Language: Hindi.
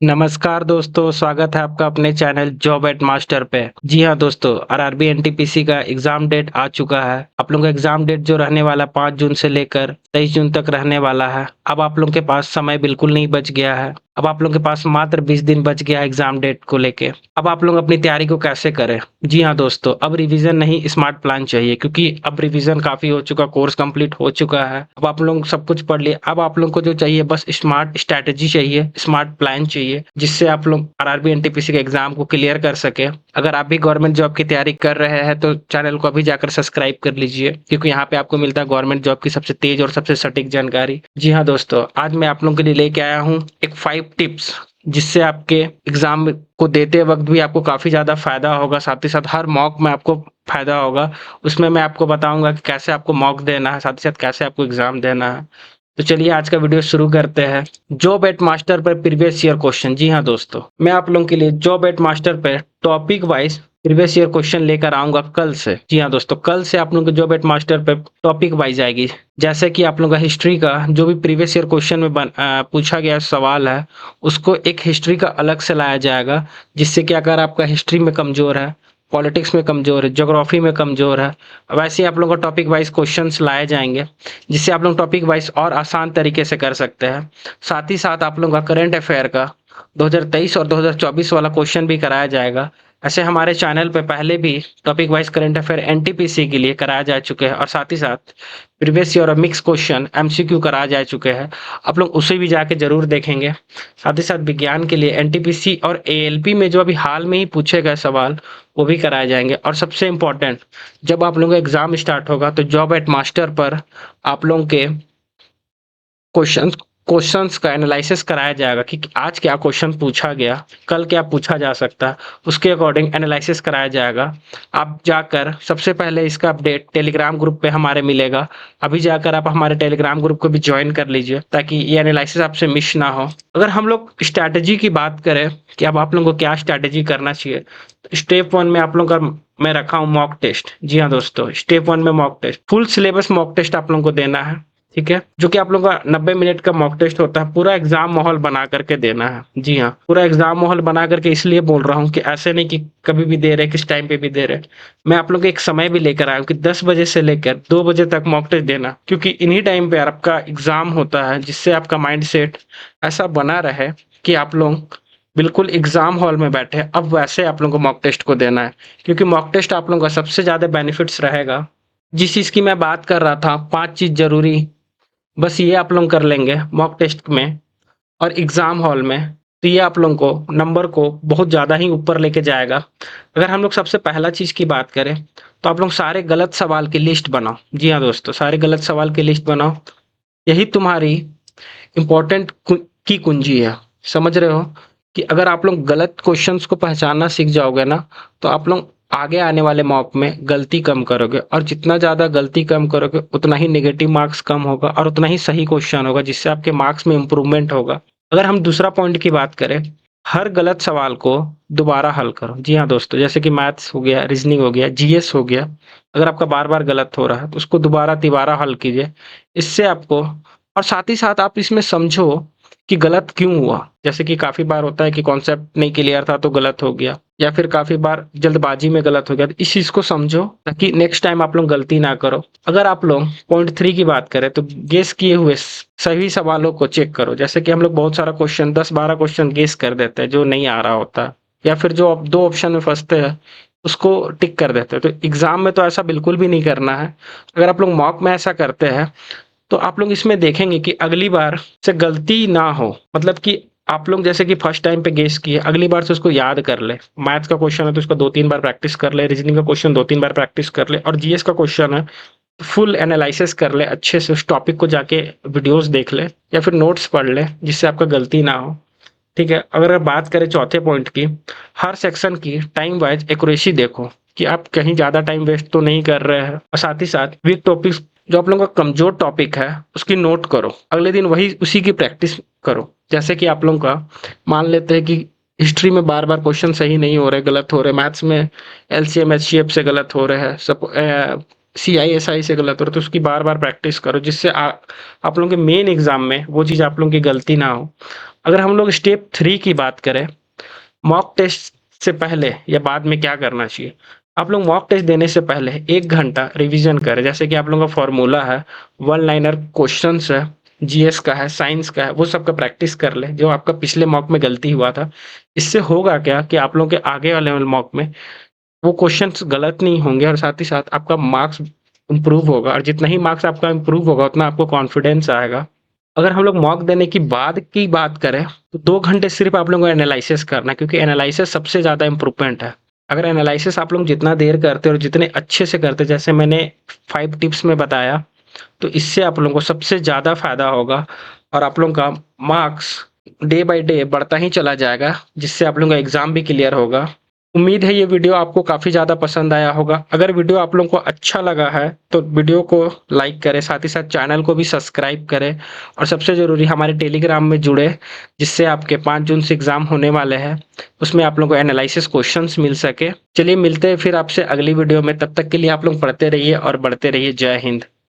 नमस्कार दोस्तों, स्वागत है आपका अपने चैनल जॉब एट मास्टर पे। जी हाँ दोस्तों, आरआरबी एनटीपीसी का एग्ज़ाम डेट आ चुका है। आप लोगों का एग्ज़ाम डेट जो रहने वाला 5 जून से लेकर 23 जून तक रहने वाला है। अब आप लोगों के पास समय बिल्कुल नहीं बच गया है। अब आप लोगों के पास मात्र 20 दिन बच गया है एग्ज़ाम डेट को लेके। अब आप लोग अपनी तैयारी को कैसे करें? जी हाँ दोस्तों, अब रिवीजन नहीं स्मार्ट प्लान चाहिए क्योंकि अब रिवीजन काफ़ी हो चुका, कोर्स कंप्लीट हो चुका है। अब आप लोग सब कुछ पढ़ लिए। अब आप लोग को जो चाहिए बस स्मार्ट स्ट्रैटेजी चाहिए, स्मार्ट प्लान चाहिए, जिससे आप लोग आरआरबी एनटीपीसी के एग्ज़ाम को क्लियर कर सकें। अगर आप भी गवर्नमेंट जॉब की तैयारी कर रहे हैं तो चैनल को अभी जाकर सब्सक्राइब कर लीजिए क्योंकि यहाँ पे आपको मिलता है गवर्नमेंट जॉब की सबसे तेज और सबसे सटीक जानकारी। जी हाँ दोस्तों, आज मैं आप लोगों के लिए लेके आया हूँ एक 5 टिप्स जिससे आपके एग्ज़ाम को देते वक़्त भी आपको काफ़ी ज़्यादा फ़ायदा होगा, साथ ही साथ हर मॉक में आपको फ़ायदा होगा। उसमें मैं आपको बताऊँगा कि कैसे आपको मॉक देना है, साथ ही साथ कैसे आपको एग्ज़ाम देना है। तो चलिए आज का वीडियो शुरू करते हैं। जॉब एट मास्टर पर प्रीवियस ईयर क्वेश्चन। जी हाँ दोस्तों, मैं आप लोगों के लिए जॉब एट मास्टर पे topic wise previous year question लेकर आऊँगा कल से। जी हाँ दोस्तों, कल से आप लोगों को जॉब एट मास्टर पे टॉपिक वाइज आएगी। जैसे कि आप लोगों का हिस्ट्री का जो भी प्रीवियस ईयर क्वेश्चन में पूछा गया सवाल है, उसको एक हिस्ट्री का अलग से लाया जाएगा, जिससे कि अगर आपका हिस्ट्री में कमज़ोर है, पॉलिटिक्स में कमज़ोर है, ज्योग्राफी में कमज़ोर है, वैसे ही आप लोगों को टॉपिक वाइज क्वेश्चंस लाए जाएँगे, जिससे आप लोग टॉपिक वाइज और आसान तरीके से कर सकते हैं। साथ ही साथ आप लोगों का करंट अफेयर का 2023 और 2024 वाला क्वेश्चन भी कराया जाएगा। ऐसे हमारे चैनल पे पहले भी topic wise current affair NTPC के लिए कराया जा चुके हैं और साथ ही साथ प्रीवियस ईयर और मिक्स क्वेश्चन एमसीक्यू कराए जा चुके हैं। आप लोग उसे भी जाके ज़रूर देखेंगे। साथ ही साथ विज्ञान के लिए एनटीपीसी और एएलपी में जो अभी हाल में ही पूछे गए सवाल, वो भी कराए जाएँगे। और सबसे इम्पोर्टेंट, जब आप लोगों का एग्ज़ाम स्टार्ट होगा तो जॉब एट मास्टर पर आप लोगों के क्वेश्चंस क्वेश्चंस का एनालिसिस कराया जाएगा कि आज क्या क्वेश्चन पूछा गया, कल क्या पूछा जा सकता है, उसके अकॉर्डिंग एनालिसिस कराया जाएगा। आप जाकर सबसे पहले इसका अपडेट टेलीग्राम ग्रुप पे हमारे मिलेगा। अभी जाकर आप हमारे टेलीग्राम ग्रुप को भी ज्वाइन कर लीजिए ताकि ये एनालिसिस आपसे मिस ना हो। अगर हम लोग स्ट्रैटेजी की बात करें कि अब आप लोगों को क्या स्ट्रैटेजी करना चाहिए, तो स्टेप 1 में आप लोगों का मैं रखा हूँ मॉक टेस्ट। जी हाँ दोस्तों, स्टेप 1 में mock test, full syllabus mock test आप लोगों को देना है। ठीक है, जो कि आप लोगों का 90 मिनट का मॉक टेस्ट होता है, पूरा एग्जाम माहौल बना करके देना है। जी हाँ, पूरा एग्जाम माहौल बना करके इसलिए बोल रहा हूँ कि ऐसे नहीं कि कभी भी दे रहे, किस टाइम पे भी दे रहे। मैं आप लोगों को एक समय भी लेकर आया हूँ कि 10 बजे से लेकर 2 बजे तक मॉक टेस्ट देना, क्योंकि इन्हीं टाइम पे आपका एग्जाम होता है, जिससे आपका माइंड सेट ऐसा बना रहे कि आप लोग बिल्कुल एग्जाम हॉल में बैठे। अब वैसे आप लोगों को मॉक टेस्ट को देना है, क्योंकि मॉक टेस्ट आप लोगों का सबसे ज्यादा बेनिफिट्स रहेगा। जिस चीज की मैं बात कर रहा था, 5 चीज जरूरी, बस ये आप लोग कर लेंगे मॉक टेस्ट में और एग्जाम हॉल में, तो ये आप लोगों को नंबर को बहुत ज़्यादा ही ऊपर लेके जाएगा। अगर हम लोग सबसे पहला चीज़ की बात करें तो आप लोग सारे गलत सवाल की लिस्ट बनाओ। जी हाँ दोस्तों, सारे गलत सवाल की लिस्ट बनाओ। यही तुम्हारी इम्पोर्टेंट की कुंजी है। समझ रहे हो कि अगर आप लोग गलत क्वेश्चंस को पहचानना सीख जाओगे ना, तो आप लोग आगे आने वाले मॉक में गलती कम करोगे, और जितना ज़्यादा गलती कम करोगे उतना ही नेगेटिव मार्क्स कम होगा और उतना ही सही क्वेश्चन होगा, जिससे आपके मार्क्स में इम्प्रूवमेंट होगा। अगर हम दूसरा पॉइंट की बात करें, हर गलत सवाल को दोबारा हल करो। जी हाँ दोस्तों, जैसे कि मैथ्स हो गया, रीजनिंग हो गया, जीएस हो गया, अगर आपका बार बार गलत हो रहा है तो उसको दोबारा तिबारा हल कीजिए। इससे आपको, और साथ ही साथ आप इसमें समझो कि गलत क्यों हुआ। जैसे कि काफ़ी बार होता है कि कॉन्सेप्ट नहीं क्लियर था तो गलत हो गया, या फिर काफ़ी बार जल्दबाजी में गलत हो गया। तो इस चीज़ को समझो ताकि नेक्स्ट टाइम आप लोग गलती ना करो। अगर आप लोग पॉइंट 3 की बात करें तो गेस किए हुए सभी सवालों को चेक करो। जैसे कि हम लोग बहुत सारा क्वेश्चन, 10-12 क्वेश्चन गेस कर देते हैं जो नहीं आ रहा होता, या फिर जो आप 2 ऑप्शन में फँसते हैं उसको टिक कर देते हैं। तो एग्ज़ाम में तो ऐसा बिल्कुल भी नहीं करना है। अगर आप लोग मॉक में ऐसा करते हैं तो आप लोग इसमें देखेंगे कि अगली बार से गलती ना हो। मतलब कि आप लोग जैसे कि फर्स्ट टाइम पे गेस किए, अगली बार से उसको याद कर ले। मैथ्स का क्वेश्चन है तो उसको 2-3 बार प्रैक्टिस कर ले, रीजनिंग का क्वेश्चन 2-3 बार प्रैक्टिस कर ले, और जीएस का क्वेश्चन है तो फुल एनालिसिस कर ले, अच्छे से उस टॉपिक को जाके वीडियोस देख ले या फिर नोट्स पढ़ ले, जिससे आपका गलती ना हो। ठीक है, अगर बात करें चौथे पॉइंट की, हर सेक्शन की टाइम वाइज एक्यूरेसी देखो कि आप कहीं ज़्यादा टाइम वेस्ट तो नहीं कर रहे हैं, और साथ ही साथ वीक टॉपिक्स, जो आप लोगों का कमजोर टॉपिक है उसकी नोट करो, अगले दिन वही उसी की प्रैक्टिस करो। जैसे कि आप लोगों का मान लेते हैं कि हिस्ट्री में बार बार क्वेश्चन सही नहीं हो रहे, गलत हो रहे, मैथ्स में एलसीएम एचसीएफ से गलत हो रहे हैं, सब सीआईएसआई से गलत हो रहे, तो उसकी बार बार प्रैक्टिस करो, जिससे आप लोगों के मेन एग्जाम में वो चीज़ आप लोगों की गलती ना हो। अगर हम लोग स्टेप 3 की बात करें, मॉक टेस्ट से पहले या बाद में क्या करना चाहिए? आप लोग मॉक टेस्ट देने से पहले 1 घंटा रिवीजन करें। जैसे कि आप लोगों का फ़ॉर्मूला है, वन लाइनर क्वेश्चन्स है, जीएस का है, साइंस का है, वो सब का प्रैक्टिस कर लें, जो आपका पिछले मॉक में गलती हुआ था। इससे होगा क्या कि आप लोगों के आगे वाले मॉक में वो क्वेश्चंस गलत नहीं होंगे और साथ ही साथ आपका मार्क्स इम्प्रूव होगा, और जितना ही मार्क्स आपका इम्प्रूव होगा उतना आपको कॉन्फिडेंस आएगा। अगर हम लोग मॉक देने की बाद की बात करें, तो 2 घंटे सिर्फ आप लोगों को एनालिसिस करना है, क्योंकि एनालिसिस सबसे ज़्यादा इम्पोर्टेंट है। अगर एनालिसिस आप लोग जितना देर करते हो और जितने अच्छे से करते, जैसे मैंने 5 टिप्स में बताया, तो इससे आप लोगों को सबसे ज़्यादा फ़ायदा होगा और आप लोगों का मार्क्स डे बाय डे बढ़ता ही चला जाएगा, जिससे आप लोगों का एग्ज़ाम भी क्लियर होगा। उम्मीद है ये वीडियो आपको काफ़ी ज़्यादा पसंद आया होगा। अगर वीडियो आप लोगों को अच्छा लगा है तो वीडियो को लाइक करें, साथ ही साथ चैनल को भी सब्सक्राइब करें और सबसे ज़रूरी हमारे टेलीग्राम में जुड़े, जिससे आपके 5 जून से एग्ज़ाम होने वाले हैं। उसमें आप लोगों को एनालिसिस क्वेश्चंस मिल सके। चलिए मिलते हैं फिर आपसे अगली वीडियो में, तब तक के लिए आप लोग पढ़ते रहिए और बढ़ते रहिए। जय हिंद।